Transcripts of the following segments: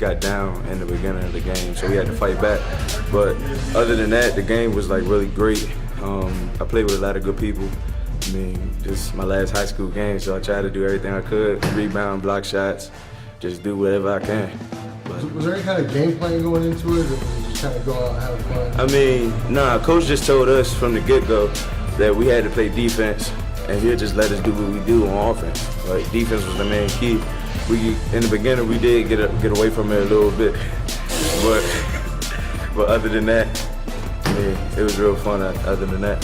got down in the beginning of the game, so we had to fight back. But other than that, the game was like really great. I played with a lot of good people. I mean, this is my last high school game, so I tried to do everything I could, rebound, block shots, just do whatever I can. But, was there any kind of game plan going into it, or was it just kind of go out and have fun? I mean, nah, Coach just told us from the get-go that we had to play defense, and he'll just let us do what we do on offense. Like, defense was the main key. In the beginning, we did get away from it a little bit, but other than that, I mean, it was real fun. Other than that.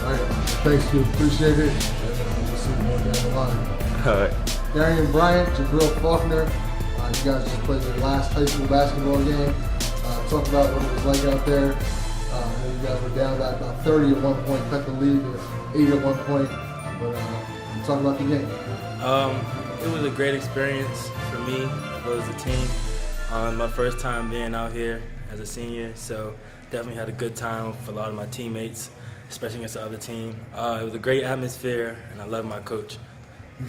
All right, thanks, dude. Appreciate it. We'll see you more down the line. All right. Darian Bryant, Jabril Faulkner. You guys just played your last high school basketball game. Talk about what it was like out there. You guys were down by about 30 at one point, cut the lead to 8 at one point. But talk about the game. It was a great experience for me as well as the team. My first time being out here as a senior, so definitely had a good time with a lot of my teammates, especially against the other team. It was a great atmosphere, and I love my coach. You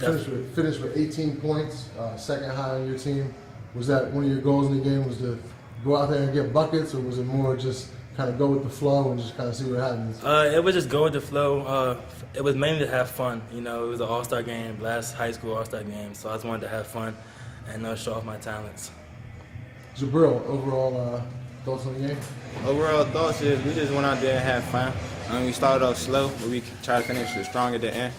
finished with 18 points, second high on your team. Was that one of your goals in the game, was to go out there and get buckets, or was it more just kind of go with the flow and just kind of see what happens? It was just go with the flow. It was mainly to have fun. You know, it was an all-star game, last high school all-star game, so I just wanted to have fun and show off my talents. Jabril, overall thoughts on the game? Overall thoughts is we just went out there and had fun. We started off slow, but we tried to finish it strong at the end.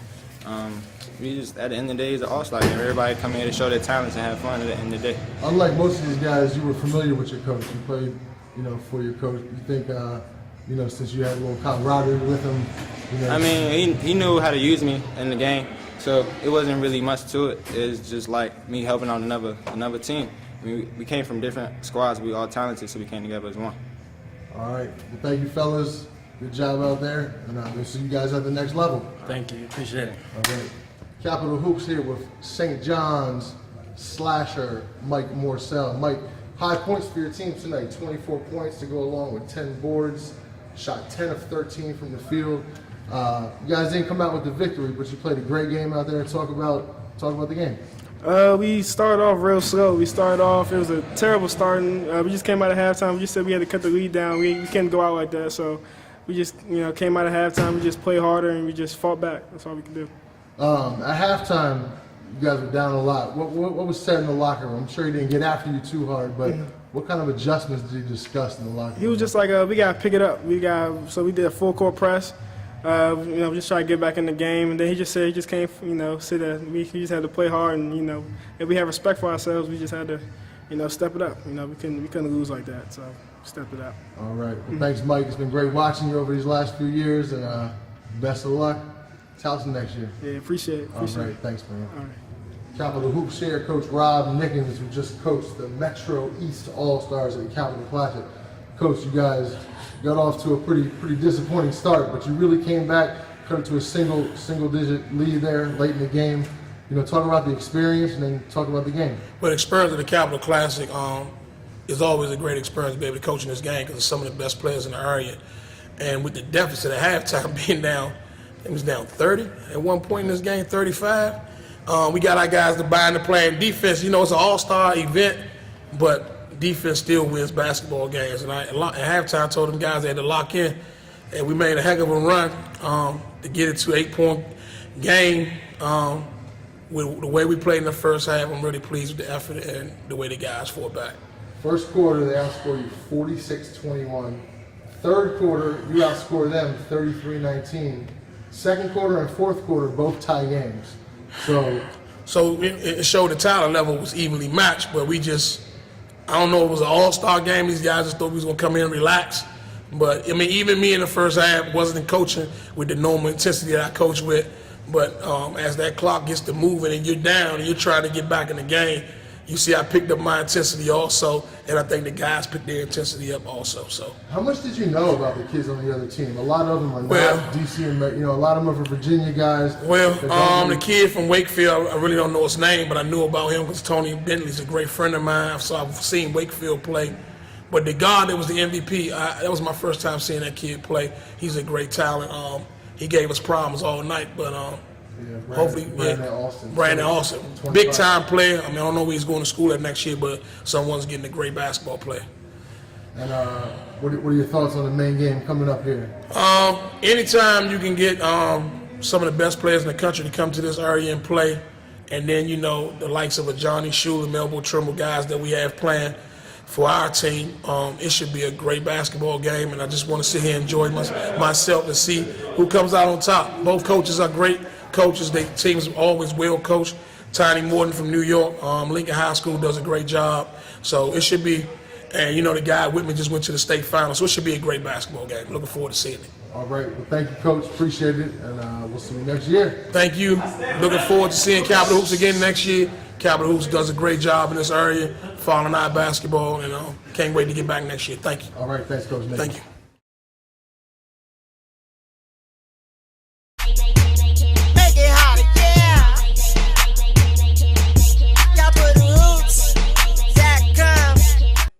We just, at the end of the day, it's an all-star game. Everybody come here to show their talents and have fun at the end of the day. Unlike most of these guys, you were familiar with your coach. You played, for your coach. You think, since you had a little camaraderie with him, I mean, he knew how to use me in the game, so it wasn't really much to it. It's just like me helping out another team. I mean, we came from different squads. We all talented, so we came together as one. All right. Well, thank you, fellas. Good job out there, and we'll see you guys at the next level. Thank you. Appreciate it. All right. Capital Hoops here with St. John's slasher Mike Morcell. Mike, high points for your team tonight. 24 points to go along with 10 boards. Shot 10 of 13 from the field. You guys didn't come out with the victory, but you played a great game out there. Talk about the game. We started off real slow. It was a terrible starting. We just came out of halftime. We just said we had to cut the lead down. We can't go out like that. So we just came out of halftime. We just played harder and we just fought back. That's all we could do. At halftime, you guys were down a lot. What was said in the locker room? I'm sure he didn't get after you too hard, but what kind of adjustments did you discuss in the locker room? He was just like, we got to pick it up. So we did a full court press. Just try to get back in the game. And then he just said he just can't, sit there. We just had to play hard. And, if we have respect for ourselves, we just had to, step it up. We couldn't lose like that. So stepped it up. All right. Well, thanks, Mike. It's been great watching you over these last few years. And best of luck. Towson next year. Yeah, appreciate it. All right. Thanks, man. All right. Capital Hoops here, Coach Rob Nickens, who just coached the Metro East All-Stars at the Capital Classic. Coach, you guys got off to a pretty disappointing start, but you really came back, cut to a single-digit lead there late in the game. Talk about the experience and then talk about the game. Well, the experience of the Capital Classic is always a great experience to be able to coach in this game because it's some of the best players in the area. And with the deficit at halftime being down, it was down 30 at one point in this game, 35. We got our guys to buy into playing defense. It's an all-star event, but defense still wins basketball games. And at halftime, I told them guys they had to lock in, and we made a heck of a run to get it to 8-point game. With the way we played in the first half, I'm really pleased with the effort and the way the guys fought back. First quarter, they outscored you 46-21. Third quarter, you outscored them 33-19. Second quarter and fourth quarter, both tie games. So it showed the talent level was evenly matched, but I don't know if it was an all-star game. These guys just thought we was going to come in and relax. But, even me in the first half wasn't coaching with the normal intensity that I coach with. But as that clock gets to moving and you're down and you're trying to get back in the game, you see I picked up my intensity also, and I think the guys picked their intensity up also. So, how much did you know about the kids on the other team? A lot of them are not DC, and a lot of them are Virginia guys. Well, the kid from Wakefield, I really don't know his name, but I knew about him because Tony Bentley's a great friend of mine, so I've seen Wakefield play. But the guy that was the MVP, that was my first time seeing that kid play. He's a great talent. He gave us problems all night, but Brandon- Hopefully, Brandon Alston. Brandon Alston, 25. big time player. I mean, I don't know where he's going to school at next year, but someone's getting a great basketball player. And what are your thoughts on the main game coming up here? Anytime you can get some of the best players in the country to come to this area and play, and then the likes of a Johnny Schuler, Melville Trimble, guys that we have playing for our team, it should be a great basketball game, and I just want to sit here and enjoy myself and see who comes out on top. Both coaches are great coaches. Their teams are always well coached. Tiny Morton from New York, Lincoln High School does a great job. So it should be, and the guy with me just went to the state final, so it should be a great basketball game. Looking forward to seeing it. All right. Well, thank you, Coach. Appreciate it, and we'll see you next year. Thank you. Looking forward to seeing Capital Hoops again next year. Capital Hoops does a great job in this area, following our basketball, and can't wait to get back next year. Thank you. All right. Thanks, Coach Nate. Thank you.